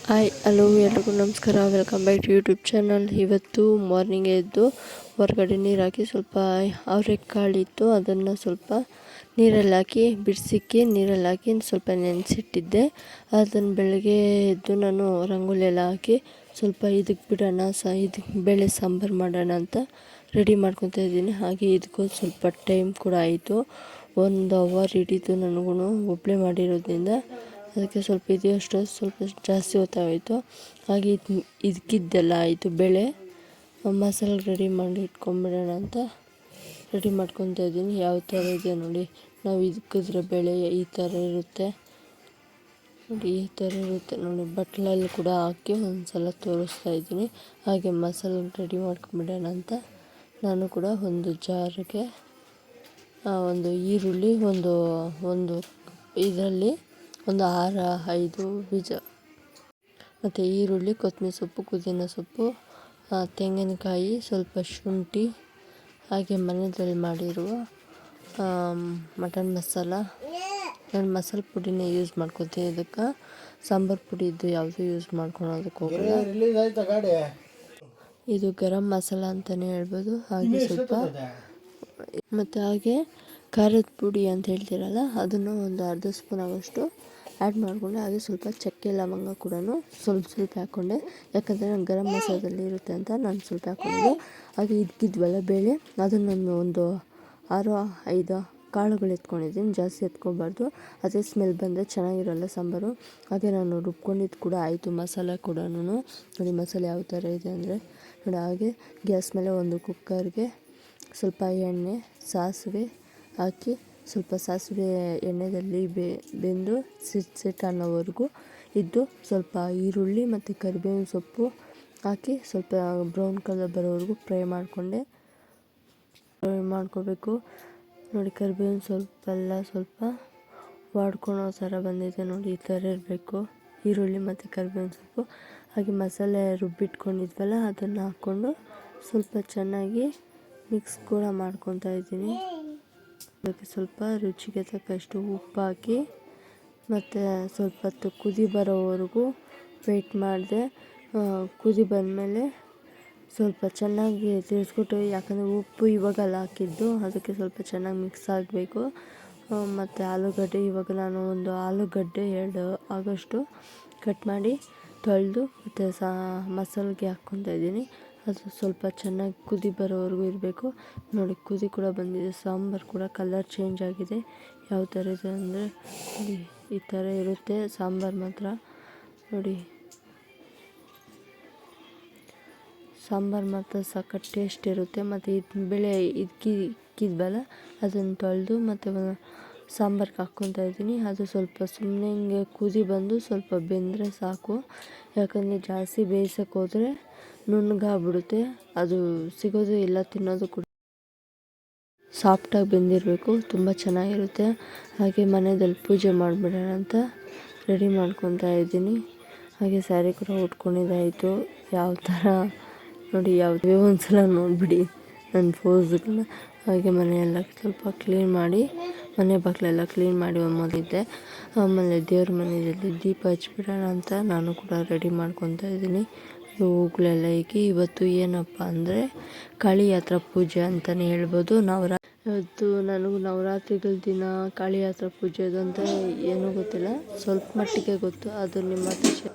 Hi hello ಎಲ್ರಿಗೂ ನಮಸ್ಕಾರ, welcome back to YouTube channel. ಇವತ್ತು ಮಾರ್ನಿಂಗ್ ಎದ್ದು ಹೊರಗಡೆ ನೀರು ಹಾಕಿ ಸ್ವಲ್ಪ ಅವರೆಕಾಳಿತ್ತು, ಅದನ್ನು ಸ್ವಲ್ಪ ನೀರಲ್ಲಿ ಹಾಕಿ ಬಿಡಿಸಿಕ್ಕಿ ನೀರಲ್ಲಿ ಹಾಕಿ ಸ್ವಲ್ಪ ನೆನೆಸಿಟ್ಟಿದ್ದೆ. ಅದನ್ನು ಬೆಳಗ್ಗೆ ಎದ್ದು ನಾನು ರಂಗೋಲಿ ಎಲ್ಲ ಹಾಕಿ ಸ್ವಲ್ಪ ಇದಕ್ಕೆ ಬಿಡೋಣ, ಇದಕ್ಕೆ ಬೇಳೆ ಸಾಂಬಾರು ಮಾಡೋಣ ಅಂತ ರೆಡಿ ಮಾಡ್ಕೊತಾ ಇದ್ದೀನಿ. ಹಾಗೆ ಇದಕ್ಕೂ ಸ್ವಲ್ಪ ಟೈಮ್ ಕೂಡ ಆಯಿತು, 1 ಅವರ್ ಹಿಡಿತು ನನಗೂ ಒಬ್ಬಳೇ ಮಾಡಿರೋದ್ರಿಂದ. ಅದಕ್ಕೆ ಸ್ವಲ್ಪ ಇದೆಯಷ್ಟು ಸ್ವಲ್ಪ ಜಾಸ್ತಿ ಹೊತ್ತಾಗೋಯಿತು. ಹಾಗೆ ಇದಕ್ಕಿದ್ದೆಲ್ಲ ಆಯಿತು, ಬೇಳೆ ಮಸಾಲೆ ರೆಡಿ ಮಾಡಿ ಇಟ್ಕೊಂಬಿಡೋಣ ಅಂತ ರೆಡಿ ಮಾಡ್ಕೊತಾ ಇದ್ದೀನಿ. ಯಾವ ಥರ ಇದೆ ನೋಡಿ, ನಾವು ಇದಕ್ಕಿದ್ರೆ ಬೇಳೆ ಈ ಥರ ಇರುತ್ತೆ ನೋಡಿ, ಈ ಥರ ಇರುತ್ತೆ ನೋಡಿ. ಬಟ್ಲಲ್ಲಿ ಕೂಡ ಹಾಕಿ ಒಂದು ಸಲ ತೋರಿಸ್ತಾ ಇದ್ದೀನಿ. ಹಾಗೆ ಮಸಾಲೆ ರೆಡಿ ಮಾಡ್ಕೊಂಬಿಡೋಣ ಅಂತ ನಾನು ಕೂಡ ಒಂದು ಜಾರಿಗೆ ಒಂದು ಈರುಳ್ಳಿ ಒಂದು ಇದರಲ್ಲಿ ಒಂದು 6-5 ಬೀಜ ಮತ್ತು ಈರುಳ್ಳಿ, ಕೊತ್ತಂಬರಿ ಸೊಪ್ಪು, ಪುದೀನ ಸೊಪ್ಪು, ತೆಂಗಿನಕಾಯಿ, ಸ್ವಲ್ಪ ಶುಂಠಿ, ಹಾಗೆ ಮನೆಯಲ್ಲಿ ಮಾಡಿರುವ ಮಟನ್ ಮಸಾಲ. ನಾನು ಮಸಾಲೆ ಪುಡಿನೇ ಯೂಸ್ ಮಾಡ್ಕೊತೀನಿ, ಇದಕ್ಕೆ ಸಾಂಬಾರು ಪುಡಿ ಇದ್ದು ಯಾವುದೂ ಯೂಸ್ ಮಾಡ್ಕೊಳೋದಕ್ಕೆ ಹೋಗಲ್ಲ. ಇದು ಗರಂ ಮಸಾಲ ಅಂತಲೇ ಹೇಳ್ಬೋದು. ಹಾಗೆ ಸ್ವಲ್ಪ ಮತ್ತು ಹಾಗೆ ಖಾರದ ಪುಡಿ ಅಂತ ಹೇಳ್ತೀರಲ್ಲ, ಅದನ್ನು ಒಂದು ಅರ್ಧ ಸ್ಪೂನ್ ಆಗೋಷ್ಟು ಆ್ಯಡ್ ಮಾಡಿಕೊಂಡೆ. ಹಾಗೆ ಸ್ವಲ್ಪ ಚಕ್ಕೆ ಲವಂಗ ಕೂಡ ಸ್ವಲ್ಪ ಹಾಕ್ಕೊಂಡೆ, ಯಾಕಂದರೆ ನಾನು ಗರಂ ಮಸಾಲದಲ್ಲಿ ಇರುತ್ತೆ ಅಂತ ನಾನು ಸ್ವಲ್ಪ ಹಾಕ್ಕೊಂಡಿದ್ದೆ. ಹಾಗೆ ಇದಕ್ಕಿದ್ವಲ್ಲ ಬೇಳೆ, ಅದನ್ನು ನಾನು ಒಂದು 6-5 ಕಾಳುಗಳು ಎತ್ಕೊಂಡಿದ್ದೀನಿ, ಜಾಸ್ತಿ ಎತ್ಕೊಬಾರ್ದು, ಅದೇ ಸ್ಮೆಲ್ ಬಂದರೆ ಚೆನ್ನಾಗಿರಲ್ಲ ಸಾಂಬಾರು. ಹಾಗೆ ನಾನು ರುಬ್ಕೊಂಡಿದ್ದು ಕೂಡ ಆಯಿತು, ಮಸಾಲೆ ಕೂಡ ನೋಡಿ. ಮಸಾಲೆ ಯಾವ ಥರ ಇದೆ ಅಂದರೆ ನೋಡಿ. ಹಾಗೆ ಗ್ಯಾಸ್ ಮೇಲೆ ಒಂದು ಕುಕ್ಕರ್ಗೆ ಸ್ವಲ್ಪ ಎಣ್ಣೆ, ಸಾಸಿವೆ ಹಾಕಿ ಸ್ವಲ್ಪ ಸಾಸಿವೆ ಎಣ್ಣೆಯಲ್ಲಿ ಬೆಂದು ಸಿಟ್ ಅನ್ನೋವರೆಗೂ ಇದ್ದು, ಸ್ವಲ್ಪ ಈರುಳ್ಳಿ ಮತ್ತು ಕರಿಬೇವಿನ ಸೊಪ್ಪು ಹಾಕಿ ಸ್ವಲ್ಪ ಬ್ರೌನ್ ಕಲರ್ ಬರೋವರೆಗೂ ಫ್ರೈ ಮಾಡ್ಕೋಬೇಕು ನೋಡಿ. ಕರಿಬೇವಿನ ಸೊಪ್ಪೆಲ್ಲ ಸ್ವಲ್ಪ ವಾಡ್ಕೊಳೋ ಥರ ಬಂದಿದೆ ನೋಡಿ, ಈ ಥರ ಇರಬೇಕು ಈರುಳ್ಳಿ ಮತ್ತು ಕರಿಬೇವಿನ ಸೊಪ್ಪು. ಹಾಗೆ ಮಸಾಲೆ ರುಬ್ಬಿಟ್ಕೊಂಡಿದ್ವಲ್ಲ ಅದನ್ನು ಹಾಕ್ಕೊಂಡು ಸ್ವಲ್ಪ ಚೆನ್ನಾಗಿ ಮಿಕ್ಸ್ ಕೂಡ ಮಾಡ್ಕೊತಾ ಇದ್ದೀನಿ. ಅದಕ್ಕೆ ಸ್ವಲ್ಪ ರುಚಿಗೆ ತಕ್ಕಷ್ಟು ಉಪ್ಪು ಹಾಕಿ ಮತ್ತು ಸ್ವಲ್ಪ ಹೊತ್ತು ಕುದಿ ಬರೋವರೆಗೂ ವೆಯ್ಟ್ ಮಾಡಿದೆ. ಕುದಿ ಬಂದಮೇಲೆ ಸ್ವಲ್ಪ ಚೆನ್ನಾಗಿ ತಿರ್ಸ್ಬಿಟ್ಟು, ಯಾಕಂದರೆ ಉಪ್ಪು ಇವಾಗೆಲ್ಲ ಹಾಕಿದ್ದು, ಅದಕ್ಕೆ ಸ್ವಲ್ಪ ಚೆನ್ನಾಗಿ ಮಿಕ್ಸ್ ಆಗಬೇಕು. ಮತ್ತು ಆಲೂಗಡ್ಡೆ, ಇವಾಗ ನಾನು ಒಂದು ಆಲೂಗಡ್ಡೆ 2 ಆಗೋಷ್ಟು ಕಟ್ ಮಾಡಿ ತೊಳೆದು ಮತ್ತು ಮಸಾಲೆಗೆ ಹಾಕ್ಕೊತಾ ಇದ್ದೀನಿ. ಅದು ಸ್ವಲ್ಪ ಚೆನ್ನಾಗಿ ಕುದಿ ಬರೋವರೆಗೂ ಇರಬೇಕು ನೋಡಿ. ಕುದಿ ಕೂಡ ಬಂದಿದೆ, ಸಾಂಬಾರು ಕೂಡ ಕಲರ್ ಚೇಂಜ್ ಆಗಿದೆ. ಯಾವ ಥರ ಇದೆ ಅಂದರೆ ಈ ಥರ ಇರುತ್ತೆ ಸಾಂಬಾರು ಮಾತ್ರ ನೋಡಿ. ಸಾಂಬಾರು ಮಾತ್ರ ಸಖತ್ ಟೇಸ್ಟ್ ಇರುತ್ತೆ. ಮತ್ತು ಇದು ಬೇಳೆ ಇಕ್ಕಿದ್ವಲ್ಲ ಅದನ್ನು ತೊಳೆದು ಮತ್ತು ಸಾಂಬಾರ್ಗೆ ಹಾಕ್ಕೊತಾ ಇದ್ದೀನಿ. ಅದು ಸ್ವಲ್ಪ ಸುಮ್ಮನೆ ಹಿಂಗೆ ಕುದಿ ಬಂದು ಸ್ವಲ್ಪ ಬೆಂದರೆ ಸಾಕು, ಯಾಕಂದರೆ ಜಾಸ್ತಿ ಬೇಯಿಸೋಕೆ ಹೋದರೆ ನುಣ್ಣಗಾಗ್ಬಿಡುತ್ತೆ, ಅದು ಸಿಗೋದು ಇಲ್ಲ, ತಿನ್ನೋದು ಕೂಡ ಸಾಫ್ಟಾಗಿ ಬೆಂದಿರಬೇಕು, ತುಂಬ ಚೆನ್ನಾಗಿರುತ್ತೆ. ಹಾಗೆ ಮನೆಯಲ್ಲಿ ಪೂಜೆ ಮಾಡಿಬಿಡೋಣ ಅಂತ ರೆಡಿ ಮಾಡ್ಕೊತಾ ಇದ್ದೀನಿ. ಹಾಗೆ ಸ್ಯಾರಿ ಕೂಡ ಉಟ್ಕೊಂಡಿದ್ದಾಯಿತು. ಯಾವ ಥರ ನೋಡಿ, ಯಾವುದೇ ಒಂದು ಸಲ ನೋಡಿಬಿಡಿ ನನ್ನ ಪೋಸ್ಗಳನ್ನ. ಹಾಗೆ ಮನೆಯೆಲ್ಲ ಸ್ವಲ್ಪ ಕ್ಲೀನ್ ಮಾಡಿ, ಮನೆ ಬಾಗಿಲೆಲ್ಲ ಕ್ಲೀನ್ ಮಾಡಿ ಮೊದಲಿದ್ದೆ. ಆಮೇಲೆ ದೇವ್ರ ಮನೆಯಲ್ಲಿ ದೀಪ ಹಚ್ಬಿಡೋಣ ಅಂತ ನಾನು ಕೂಡ ರೆಡಿ ಮಾಡ್ಕೊತಾ ಇದ್ದೀನಿ. ಹೂಗಳೆಲ್ಲ ಇಕ್ಕಿ, ಇವತ್ತು ಏನಪ್ಪ ಅಂದರೆ ಕಾಳಿ ಯಾತ್ರಾ ಪೂಜೆ ಅಂತಲೇ ಹೇಳ್ಬೋದು. ಇವತ್ತು ನನಗೂ ನವರಾತ್ರಿಗಳ ದಿನ ಕಾಳಿ ಯಾತ್ರಾ ಪೂಜೆ ಅದು ಅಂತ ಏನೂ ಗೊತ್ತಿಲ್ಲ, ಸ್ವಲ್ಪ ಮಟ್ಟಿಗೆ ಗೊತ್ತು, ಅದು ನಿಮ್ಮ ಹತ್ರ